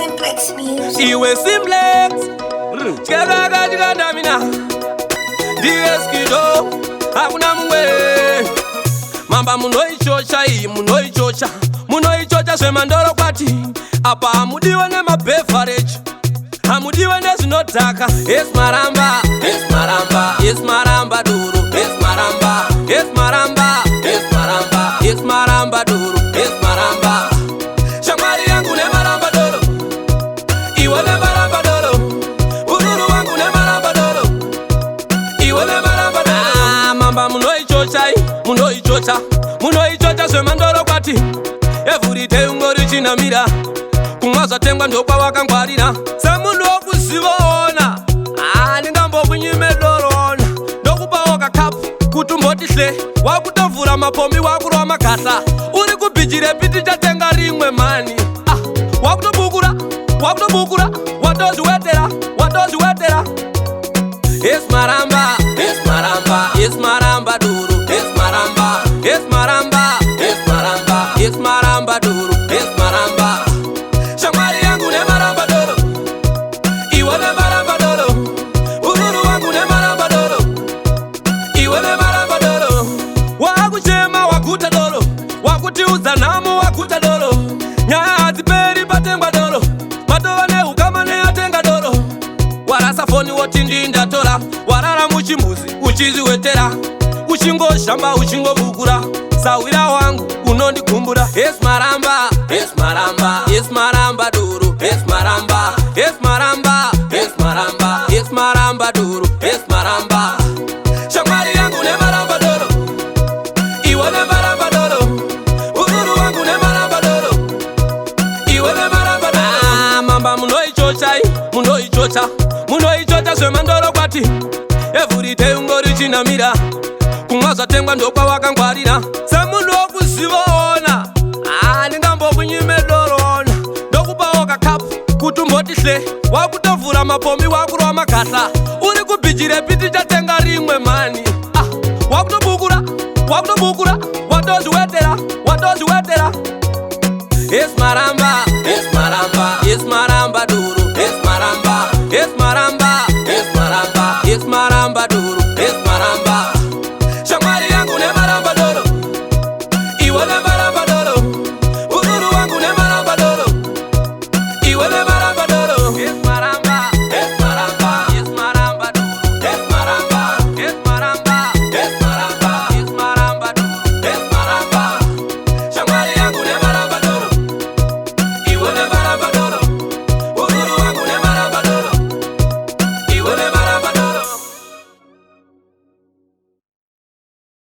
Simplex Music. Iwe Simplex Chikaraga chikandamina Dieskido Hakuna mwe Mamba munoichocha iyi munoichocha Munoichocha semandoro kwati Apa hamudiwe nema beverage Hamudiwe nezinotaka Yes maramba Yes maramba Yes maramba duru Yes maramba Yes maramba Yes maramba Yes maramba duru Yes maramba Shamari yangu ne maramba doro Iwe ne maramba doro Ururu wangu ne maramba doro Iwe ne maramba doro Mamba munoichocha munoichocha Munoichocha semandoro kwati Everyday ungori chinamira Kumwaza tengwa ndokwa wakangwarira Semundu okuzivoona Ningambo kunyime dorona Ndokupa oka kapu kutumbotishle Wakutovura mapombi wakurwa makasa Uri kubijire piti chatenga rimwe mani Wakutobukura Watoziwetera Yes maramba Yes maramba Yes maramba duru Yes maramba Yes maramba Yes maramba Yes maramba duru Yes maramba Shamari yangu ne maramba doro Iwe ne maramba doro Ururu wangu ne maramba doro Iwe ne maramba doro Wakuchema wakuta doro Wakutiuza namu wakuta doro Nyaya haziperi patengwa doro Matova ne ukama ne atenga doro Warasa foni woti ndinda tola Warara muchimbuzi uchizi wetera Uchingo shamba uchingo bukura Sawira wangu unondi kumbura Yes maramba Yes maramba Yes maramba duru Yes maramba Yes maramba Yes maramba Yes maramba duru Yes maramba Shamari yangu ne maramba doro Iwe ne maramba doro Ururu wangu ne maramba doro Iwe ne maramba doro Mamba munoichocha Munoichocha semandoro kwati Everyday ungori chinamira Kumwaza tengwa ndokwa wakangwarira Semundu okuzivoona Ningambo kunyime dorona Ndokupa oka kapu kutumbotishle Wakutovura mapombi wakurwa makasa Uri kubijire piti chatenga rimwe mani Wakutobukura Watoziwetera Yes maramba Yes maramba Yes maramba duru Yes maramba Yes maramba Yes maramba Yes maramba duru Yes maramba Shamari yangu ne maramba doro Iwe ne maramba doro Ururu wangu ne maramba doro Iwe ne maramba doro Yes maramba Yes maramba Yes maramba doro Yes maramba Yes maramba Yes maramba Yes maramba doro Yes maramba Shamari yangu ne maramba doro Iwe ne maramba doro Ururu wangu ne maramba doro Iwe ne